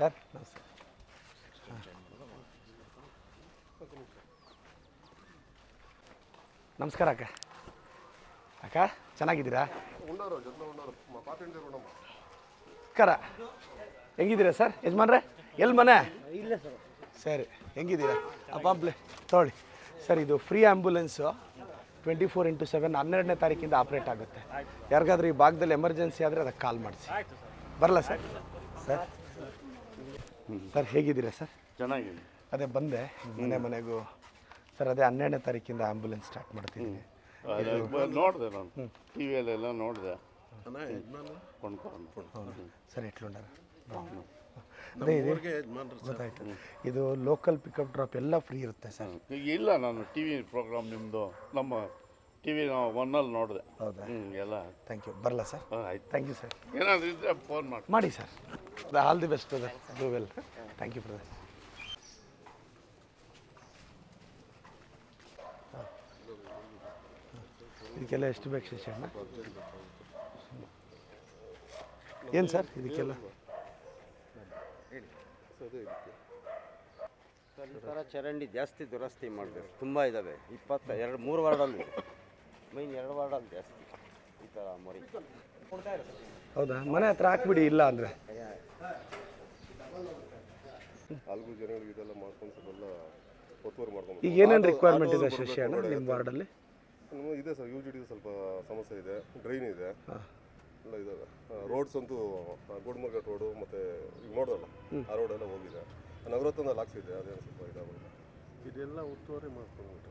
Sir ನಮಸ್ಕಾರ ಅಕ್ಕ. ಅಕ್ಕ ಚೆನ್ನಾಗಿದ್ದೀರಾ? ನಮಸ್ಕಾರ. ಹೆಂಗಿದ್ದೀರಾ ಸರ್ ಯಜಮಾನ್ರೆ? ಎಲ್ಲಿ ಮನೆ? ಇಲ್ಲ ಸರ್. ಸರಿ, ಹೆಂಗಿದ್ದೀರಾ? ಅಪ್ಪಾಂಪ್ಲೆ ತೊಗೊಳ್ಳಿ ಸರ್. ಇದು ಫ್ರೀ ಆ್ಯಂಬುಲೆನ್ಸು 24x7 12ನೇ ತಾರೀಕಿಂದ ಆಪ್ರೇಟ್ ಆಗುತ್ತೆ. ಯಾರಿಗಾದ್ರೂ ಈ ಭಾಗದಲ್ಲಿ ಎಮರ್ಜೆನ್ಸಿ ಆದರೆ ಅದಕ್ಕೆ ಕಾಲ್ ಮಾಡಿಸಿ. ಬರಲ್ಲ ಸರ್? ಸರ್ ಸರ್ ಹೇಗಿದ್ದೀರಾ ಸರ್? ಚೆನ್ನಾಗಿದೆ. ಅದೇ ಬಂದೆ ಮನೆಗೂ ಸರ್. ಅದೇ 12ನೇ ತಾರೀಕಿಂದ ಆ್ಯಂಬುಲೆನ್ಸ್ ಸ್ಟಾರ್ಟ್ ಮಾಡ್ತಿದ್ದೀನಿ. ನೋಡಿದೆ ನಾನು ಟಿ ವಿಯಲ್ಲೆಲ್ಲ ನೋಡಿದೆ. ಸರ್ ಇಟ್ಕೊಂಡಾರ ಅದೇ ಇದೆ ಗೊತ್ತಾಯ್ತು. ಇದು ಲೋಕಲ್ ಪಿಕಪ್ ಡ್ರಾಪ್ ಎಲ್ಲ ಫ್ರೀ ಇರುತ್ತೆ ಸರ್. ಇಲ್ಲ, ನಾನು ಟಿ ವಿ ಪ್ರೋಗ್ರಾಮ್ ನಿಮ್ಮದು ನಮ್ಮ ಟಿ ವಿ ಒನ್ನಲ್ಲಿ ನೋಡಿದೆ. ಹೌದಾ? ಎಲ್ಲ ಥ್ಯಾಂಕ್ ಯು. ಬರಲ್ಲ ಸರ್? ಆಯ್ತು, ಥ್ಯಾಂಕ್ ಯು ಸರ್. ಏನಾದರೂ ಇದ್ದರೆ ಫೋನ್ ಮಾಡಿ ಸರ್. ಆಲ್ ದಿ ಬೆಸ್ಟ್ ಅದ do well. Thank you brother. ಇದಕ್ಕೆಲ್ಲ ಎಷ್ಟು ಬೇಕು ಶಿಕ್ಷಣ? ಏನು ಸರ್ ಇದಕ್ಕೆಲ್ಲ? ಈ ಥರ ಚರಂಡಿ ಜಾಸ್ತಿ ದುರಸ್ತಿ ಮಾಡಬೇಕು. ತುಂಬ ಇದ್ದಾವೆ. 23 ವಾರ್ಡಲ್ಲಿ ಮೈನ್ 2 ವಾರ್ಡಲ್ಲಿ ಜಾಸ್ತಿ ಈ ಥರ ಮರಿ. ಹೌದಾ? ಮನೆ ಹತ್ರ ಹಾಕ್ಬಿಡಿ ಇಲ್ಲ ಅಂದರೆ. ಈಗ ಏನೇನು ರಿಕ್ವೈರ್ಮೆಂಟ್ ಇದೆ ಶಶಿ ಅಣ್ಣ ನಿಮ್ಮ ವಾರ್ಡಲ್ಲಿ? ಇದೆ ಸರ್. UGD ಸ್ವಲ್ಪ ಸಮಸ್ಯೆ ಇದೆ, ಡ್ರೈನ್ ಇದೆ, ಎಲ್ಲ ಇದಾವೆ. ರೋಡ್ಸ್ ಅಂತೂ ಗುಡ್ಮರ್ಘಟ್ ರೋಡು ಮತ್ತು ಈಗ ನೋಡೋಲ್ಲ ಆ ರೋಡೆಲ್ಲ ಹೋಗಿದೆ. ನಗರೋತ್ತಂದ ಲಾಕ್ಸ್ ಇದೆ, ಅದೇನು ಸ್ವಲ್ಪ ಇದಾಗಲ್ಲ. ಇದೆಲ್ಲ ಉತ್ತುವರಿ ಮಾಡ್ಕೊಂಡ್ಬಿಟ್ಟು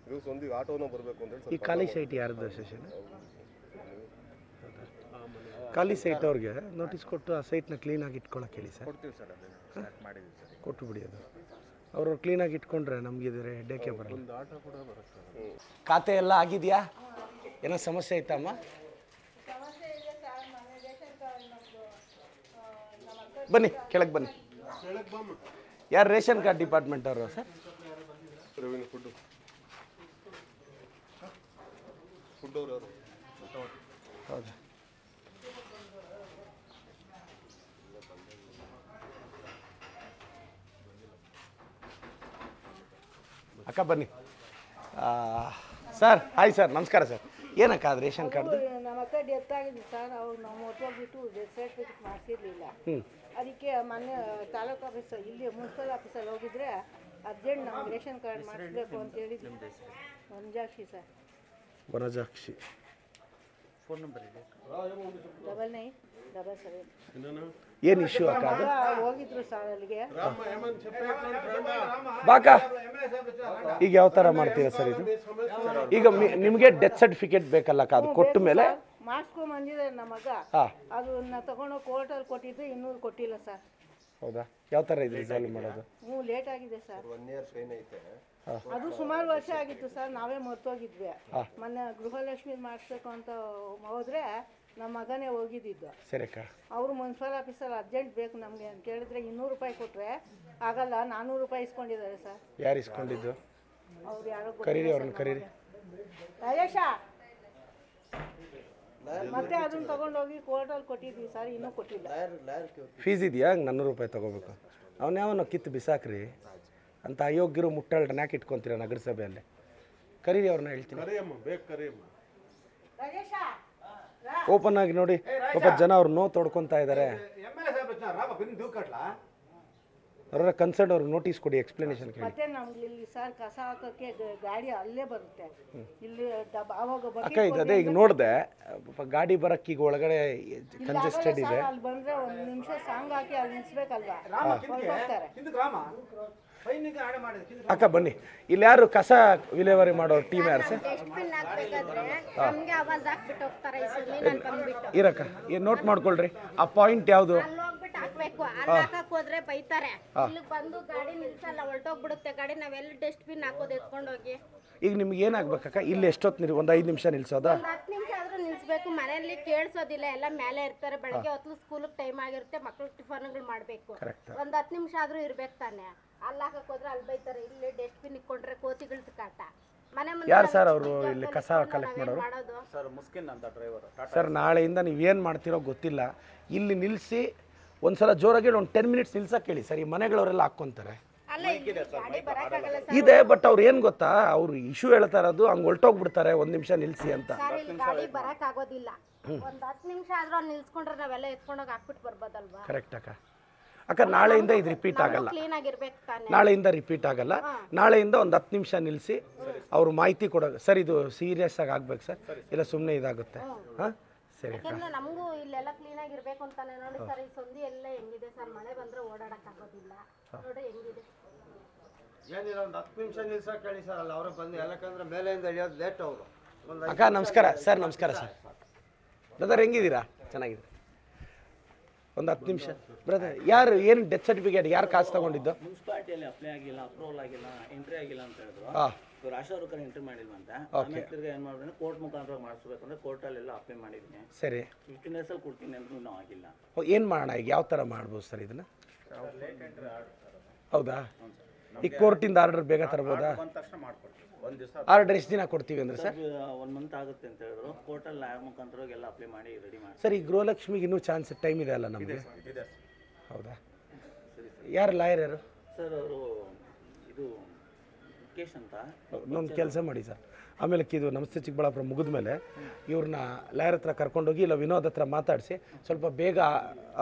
ಇವ್ರು ಒಂದಿಗೆ ಆಟೋನ ಬರಬೇಕು ಅಂತ ಹೇಳಿ. ಈ ಖಾಲಿ ಸೈಟ್ ಯಾರ್ದು ಶಶಿ ಅಣ್ಣ? ಖಾಲಿ ಸೈಟ್ ಅವ್ರಿಗೆ ನೋಟಿಸ್ ಕೊಟ್ಟು ಆ ಸೈಟ್ನ ಕ್ಲೀನಾಗಿ ಇಟ್ಕೊಳಕ್ಕೆ ಹೇಳಿ ಸರ್. ಕೊಡ್ತೀವಿ ಸರ್. ಅದನ್ನು ಸ್ಟಾರ್ಟ್ ಮಾಡಿದ್ದೀವಿ ಸರ್. ಕೊಟ್ಟು ಬಿಡಿ. ಅದು ಅವರು ಕ್ಲೀನಾಗಿ ಇಟ್ಕೊಂಡ್ರೆ ನಮಗಿದ್ರೆ ಹೆಡ್ಡೇಕೆ ಬರಲ್ಲ. ಆಟೋ ಕೂಡ ಬರುತ್ತೆ. ಖಾತೆ ಎಲ್ಲ ಆಗಿದೆಯಾ? ಏನೋ ಸಮಸ್ಯೆ ಐತಮ್ಮ? ಬನ್ನಿ ಕೆಳಗೆ ಬನ್ನಿ. ಯಾರು ರೇಷನ್ ಕಾರ್ಡ್ ಡಿಪಾರ್ಟ್ಮೆಂಟ್ ಅವರು ಸರ್? ಫುಡ್ ಅವರು ಯಾರು? ಹೌದಾ? ಅಕ್ಕ ಬನ್ನಿ. ಸರ್ ಹಾಯ್ ಸರ್, ನಮಸ್ಕಾರ ಸರ್. ಏನಕ್ಕ ಅದು ರೇಷನ್ ಕಾರ್ಡ್ದು? ನಮ್ಮ ಅಕ್ಕ ಡೆತ್ ಆಗಿದೆ ಸರ್. ಅವ್ರು ನಾವು ಹೊಟ್ಟೋಗ್ಬಿಟ್ಟು ಡೆತ್ ಸರ್ಟಿಫಿಕೇಟ್ ಮಾಡಿಸಿರ್ಲಿಲ್ಲ. ಅದಕ್ಕೆ ಮೊನ್ನೆ ತಾಲೂಕು ಆಫೀಸ್ ಇಲ್ಲಿ ಮುನ್ಸಿಪಲ್ ಆಫೀಸಲ್ಲಿ ಹೋಗಿದ್ರೆ ಅರ್ಜೆಂಟ್ ನಮ್ಗೆ ರೇಷನ್ ಕಾರ್ಡ್ ಮಾಡಿಸ್ಬೇಕು ಅಂತ ಹೇಳಿದ್ವಿ. Vanajakshi sir. Vanajakshi. Phone number ಇದೆ 9977. ಏನು ಇಶ್ಯೂ ಅಕ್ಕ ಅದು? ಹೋಗಿದ್ರು ಸರ್ ಅಲ್ಲಿಗೆ. ಬಾಕ ಈಗ ಯಾವ ಥರ ಮಾಡ್ತೀರಾ ಸರ್ ಇದು? ಈಗ ನಿಮಗೆ ಡೆತ್ ಸರ್ಟಿಫಿಕೇಟ್ ಬೇಕಲ್ಲ ಅಕ್ಕ, ಅದು ಕೊಟ್ಟ ಮೇಲೆ ಮಾಡಿಸ್ಕೊಂಡ್ ಬಂದಿದ್ದಾರೆ ನಮ್ಮ ಮಗ. ಅದನ್ನ ತಗೊಂಡೋಗಿ ಕೋರ್ಟಲ್ಲಿ ಕೊಟ್ಟಿದ್ದು, ಇನ್ನೂ ಕೊಟ್ಟಿಲ್ಲ ಸರ್. ಹೌದಾ? ಯಾವ ಥರ ಇದೆ ರಿಸಾಲ್ವ್ ಮಾಡೋದು? ಲೇಟ್ ಆಗಿದೆ ಸರ್. 1 year ಫೈನ್ ಐತೆ. ಅದು ಸುಮಾರು ವರ್ಷ ಆಗಿತ್ತು ಸರ್. ನಾವೇ ಮರ್ತೋಗಿದ್ವಿ. ಮೊನ್ನೆ ಗೃಹಲಕ್ಷ್ಮಿ ಮಾಡಿಸ್ಬೇಕು ಅಂತ ಹೋದ್ರೆ ನಮ್ಮ ಮಗನೇ ಹೋಗಿದ್ದು. ಸರಿ ಅಕ್ಕ. ಅವರು ಮುನ್ಸಿಪಲ್ ಆಫೀಸಲ್ಲಿ ಅರ್ಜೆಂಟ್ ಬೇಕು ನಮಗೆ ಅಂತ ಕೇಳಿದ್ರೆ 200 ರೂಪಾಯಿ ಕೊಟ್ಟರೆ ಆಗಲ್ಲ, 400 ರೂಪಾಯಿ ಇಸ್ಕೊಂಡಿದ್ದಾರೆ ಸರ್. ಯಾರು ಇಸ್ಕೊಂಡಿದ್ದು? ಅವ್ರು ಯಾರೋ ಕರೀರಿ, ಅವ್ರನ್ನ ಕರೀರಿ. ರಾಜೇಶ. ಮತ್ತೆ ಅದನ್ನ ತಗೊಂಡೋಗಿ ಕೋರ್ಟಲ್ಲಿ ಕೊಟ್ಟಿದ್ವಿ ಸರ್, ಇನ್ನೂ ಕೊಟ್ಟಿಲ್ಲ. ಫೀಸ್ ಇದೆಯಾ? 400 ರೂಪಾಯಿ ತೊಗೋಬೇಕು. ಅವನ್ನ ಯಾವನೋ ಕಿತ್ತು ಬಿಸಾಕ್ರಿ ಅಂತ ಅಯೋಗ್ಯರು ಮುಟ್ಟಾಳ್ರನ್ನ ಯಾಕೆ ಇಟ್ಕೊತೀರ ನಗರಸಭೆಯಲ್ಲಿ? ಕರೀರಿ ಅವ್ರನ್ನ, ಹೇಳ್ತೀನಿ. ಓಪನ್ ಆಗಿ ನೋಡಿ, ಪಾಪ ಜನ ಅವ್ರು ನೋವು ತೊಡ್ಕೊತಾ ಇದ್ದಾರೆ. ಅವರ ಕನ್ಸರ್ನ್ ಅವ್ರಿಗೆ ನೋಟಿಸ್ ಕೊಡಿ, ಎಕ್ಸ್ಪ್ಲನೇಷನ್ ಕೇಳಿ. ಮತ್ತೆ ನಮ್ಗೆ ಇಲ್ಲಿ ಸರ್ ಕಸ ಹಾಕೋಕ್ಕೆ ಗಾಡಿ ಅಲ್ಲೇ ಬರುತ್ತೆ. ಇಲ್ಲಿ ಅಕ್ಕ ಈಗ ಅದೇ ಈಗ ನೋಡಿದೆ, ಗಾಡಿ ಬರಕ್ಕೆ ಈಗ ಒಳಗಡೆ ಕಂಜೆಸ್ಟೆಡ್ ಇದೆ. ಅಲ್ಲಿ ಬಂದ್ರೆ 1 ನಿಮಿಷ ಸಾಂಗ್ ಹಾಕಿ ಅಲ್ಲಿ ನಿಲ್ಸ್ಬೇಕಲ್ವಾ, ಹೊರಟೋಗ್ತಾರೆ. ಅಕ್ಕ ಬನ್ನಿ, ಇಲ್ಲಿ ಯಾರು ಕಸ ವಿಲೇವಾರಿ ಮಾಡೋ ಟೀಮ್ ಯಾರು ಸರ್? ಇರಕ್ಕ ಏನು ನೋಟ್ ಮಾಡ್ಕೊಳ್ರಿ. ಆ ಪಾಯಿಂಟ್ ಯಾವುದು? ಹೋದ್ರೆ ಬೈತಾರೆ. ಇಲ್ಲಿ ಬಂದು ಗಾಡಿ ನಿಲ್ಸಲ್ಲ, ಹೊರಟೋಗ್ಬಿಡುತ್ತೆ ಗಾಡಿ. ನಾವೆಲ್ಲ ಡಸ್ಟ್ಬಿನ್ ಹಾಕೋದು ಎತ್ಕೊಂಡೋಗಿ. ಈಗ ನಿಮ್ಗೆ ಏನಾಗ್ಬೇಕಕ್ಕ? ಇಲ್ಲಿ ಎಷ್ಟೊತ್ತು ಒಂದು 5 ನಿಮಿಷ ನಿಲ್ಸೋದಾ? 10 ನಿಮಿಷ ಆದ್ರೂ ನಿಲ್ಸ್ಬೇಕು. ಮನೆಯಲ್ಲಿ ಕೇಳಿಸೋದಿಲ್ಲ, ಎಲ್ಲ ಮೇಲೆ ಇರ್ತಾರೆ. ಬೆಳಗ್ಗೆ ಹೊತ್ತು ಸ್ಕೂಲಿಗೆ ಟೈಮ್ ಆಗಿರುತ್ತೆ, ಮಕ್ಳು ಟಿಫನ್ಗಳು ಮಾಡಬೇಕು. ಒಂದು 10 ನಿಮಿಷ ಆದ್ರೂ ಇರ್ಬೇಕು ತಾನೆ. ಅಲ್ಲಿ ಹಾಕಕ್ ಹೋದ್ರೆ ಅಲ್ಲಿ ಬೈತಾರೆ. ಇಲ್ಲಿ ಡಸ್ಟ್ಬಿನ್ ಇಟ್ಕೊಂಡ್ರೆ ಕೋತಿಗಳದ್ದು ಕಾಟ. ಮನೆ ಯಾರು ಸರ್ ಅವರು ಇಲ್ಲಿ ಕಸ ಕಲೆಕ್ಟ್ ಮಾಡೋರು? ಮಾಡೋದು ಸರ್ ಮುಸ್ಕಿನ್ ಅಂತ ಡ್ರೈವರು ಸರ್ ನಾಳೆಯಿಂದ ನೀವೇನು ಮಾಡ್ತಿರೋ ಗೊತ್ತಿಲ್ಲ, ಇಲ್ಲಿ ನಿಲ್ಲಿಸಿ ಒಂದ್ಸಲ ಜೋರಾಗಿ ಒಂದು 10 ಮಿನಿಟ್ಸ್ ನಿಲ್ಸಕ್ಕೆ ಹೇಳಿ ಸರ್. ಈ ಮನೆಗಳವರೆಲ್ಲ ಹಾಕ್ಕೊಂತಾರೆ. ಅಲ್ಲ ಇಲ್ಲಿ ಗಾಡಿ ಬರಕ್ಕಾಗಲ್ಲ ಸರ್. ಇದೆ, ಬಟ್ ಅವ್ರು ಏನು ಗೊತ್ತಾ, ಅವ್ರು ಇಶ್ಯೂ ಹೇಳ್ತಾ ಇರೋದು ಹಂಗೆ ಹೊಲ್ಟೋಗ್ಬಿಡ್ತಾರೆ 1 ನಿಮಿಷ ನಿಲ್ಲಿಸಿ ಅಂತ. ಸರ್ ಇಲ್ಲಿ ಗಾಡಿ ಬರಕ್ಕಾಗೋದಿಲ್ಲ. ಒಂದು 10 ನಿಮಿಷ ಆದ್ರೂ ಅಲ್ಲಿ ನಿಲ್ಸ್ಕೊಂಡ್ರೆ ನಾವೆಲ್ಲ ಎತ್ಕೊಂಡೋಗಿ ಹಾಕ್ಬಿಟ್ಟು ಬರ್ಬೋದಲ್ವಾ? ಕರೆಕ್ಟ್ ಅಕ್ಕ ನಾಳೆಯಿಂದ ಇದು ರಿಪೀಟ್ ಆಗಲ್ಲ. ಕ್ಲೀನ್ ಆಗಿರ್ಬೇಕು ತಾನೆ. ನಾಳೆಯಿಂದ ರಿಪೀಟ್ ಆಗಲ್ಲ. ನಾಳೆಯಿಂದ ಒಂದು 10 ನಿಮಿಷ ನಿಲ್ಲಿಸಿ ಅವರು ಮಾಹಿತಿ ಕೊಡೋ ಸರ್. ಇದು ಸೀರಿಯಸ್ ಆಗಿ ಆಗ್ಬೇಕು ಸರ್, ಇಲ್ಲ ಸುಮ್ಮನೆ ಇದಾಗುತ್ತೆ. ಹಾಂ ಸರಿ ಅಕ್ಕ. ಯಾಕಂದ್ರೆ ನಮಗೂ ಇಲ್ಲೆಲ್ಲ ಕ್ಲೀನ್ ಆಗಿರ್ಬೇಕು ಅಂತಾನೆ. ನೋಡಿ ಸರ್ ಈ ಸಂಧಿ ಎಲ್ಲ ಹೆಂಗಿದೆ ಸರ್, ಮಳೆ ಬಂದ್ರೆ ಓಡಾಡಕ್ ಆಗೋದಿಲ್ಲ. ನೋಡಿ ಹೆಂಗಿದೆ. ಏನಿಲ್ಲ, ಒಂದು 10 ನಿಮಿಷ ನಿಲ್ಸಕ್ಕೆ ಹೇಳಿ ಸರ್. ಅಲ್ಲಿ ಅವರೇ ಬಂದು ಯಾಕಂದ್ರೆ ಮೇಲೆಯಿಂದ ಇಳಿಯೋದು ಲೇಟ್ ಅವರು. ಅಕ್ಕ ನಮಸ್ಕಾರ ಸರ್. ನಮಸ್ಕಾರ ಸರ್. ಬ್ರದರ್ ಹೆಂಗಿದ್ದೀರಾ? ಚೆನ್ನಾಗಿದ್ದೀರಾ? ಒಂದು 10 ನಿಮಿಷ ಬ್ರದರ್. ಯಾರು ಏನು ಡೆತ್ ಸರ್ಟಿಫಿಕೇಟ್ ಯಾರು ಕಾಸು ತಗೊಂಡಿದ್ದು? ಮುನ್ಸಿಪಾಲಿಟಿಯಲ್ಲಿ ಅಪ್ಲೈ ಆಗಿಲ್ಲ, ಅಪ್ರೂವಲ್ ಆಗಿಲ್ಲ, ಎಂಟ್ರಿ ಆಗಿಲ್ಲ ಅಂತ ಹೇಳಿದ್ರು. ಹಾಂ ಇವ್ರು ಆಶಾ ವರ್ಕರ್ ಎಂಟ್ರಿ ಮಾಡಿಲ್ವಂತ. ಆಮೇಲೆ ತಿರ್ಗಿ ಏನು ಮಾಡಿದ್ರೆ ಕೋರ್ಟ್ ಮುಖಾಂತರ ಮಾಡಿಸ್ಬೇಕಂದ್ರೆ ಕೋರ್ಟಲ್ಲೆಲ್ಲ ಅಪ್ಲೈ ಮಾಡಿದ್ದೀನಿ. ಸರಿ, 15 ಡೇಸಲ್ಲಿ ಕೊಡ್ತೀನಿ ಅಂದ್ರೂ ಇನ್ನೂ ಆಗಿಲ್ಲ. ಏನು ಮಾಡೋಣ ಈಗ? ಯಾವ ಥರ ಮಾಡ್ಬೋದು ಸರ್ ಇದನ್ನು? ಹೌದಾ? ಈ ಕೋರ್ಟಿಂದ ಆರ್ಡರ್ ಬೇಗ ತರ್ಬೋದಾ? ಆರ್ಡರ್ ಎಷ್ಟು ದಿನ ಕೊಡ್ತೀವಿ ಅಂದರೆ ಸರ್? 1 ಮಂತ್ ಆಗುತ್ತೆ ಅಂತ ಹೇಳಿದ್ರು. ಕೋರ್ಟಲ್ಲಿ ಲ್ಯಾಬ್ ಮುಖಾಂತರ ಎಲ್ಲ ಅಪ್ಲೈ ಮಾಡಿ ರೆಡಿ ಮಾಡಿ. ಸರ್ ಈ ಗೃಹಲಕ್ಷ್ಮಿಗೆ ಇನ್ನೂ ಚಾನ್ಸ್ ಟೈಮ್ ಇದೆ ಅಲ್ಲ ನಮಗೆ? ಹೌದಾ? ಯಾರು ಲಾಯರ್ ಯಾರು ಸರ್? ಅವರು ಇದು ಮುಖೇಶ್ ಅಂತ. ಇನ್ನೊಂದು ಕೆಲಸ ಮಾಡಿ ಸರ್, ಆಮೇಲೆ ಇದು ನಮಸ್ತೆ ಚಿಕ್ಕಬಳ್ಳಾಪುರ ಮುಗಿದ ಮೇಲೆ ಇವ್ರನ್ನ ಲಾಯರ್ ಹತ್ರ ಕರ್ಕೊಂಡೋಗಿ ಇಲ್ಲ ವಿನೋದ್ ಹತ್ರ ಮಾತಾಡಿಸಿ ಸ್ವಲ್ಪ ಬೇಗ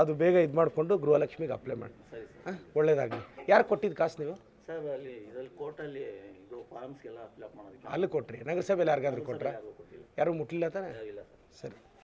ಅದು ಬೇಗ ಇದು ಮಾಡಿಕೊಂಡು ಗೃಹಲಕ್ಷ್ಮಿಗೆ ಅಪ್ಲೈ ಮಾಡಿ. ಹಾಂ ಒಳ್ಳೇದಾಗಲಿ. ಯಾರು ಕೊಟ್ಟಿದ್ದು ಕಾಸು ನೀವು? ಸರ್ ಅಲ್ಲಿ ಇದರಲ್ಲಿ ಕೋರ್ಟಲ್ಲಿ ಇದು ಫಾರ್ಮ್ಸ್ಗೆಲ್ಲ ಅಪ್ಲೈ ಮಾಡೋದಕ್ಕೆ ಅಲ್ಲಿ ಕೊಟ್ರಿ? ನಗರಸಭೆಯಲ್ಲಿ ಯಾರಿಗಾದ್ರೂ ಕೊಟ್ರೆ? ಯಾರೂ ಮುಟ್ಲಿಲ್ಲ ತಾನೆ? ಇಲ್ಲ ಸರ್. ಸರಿ.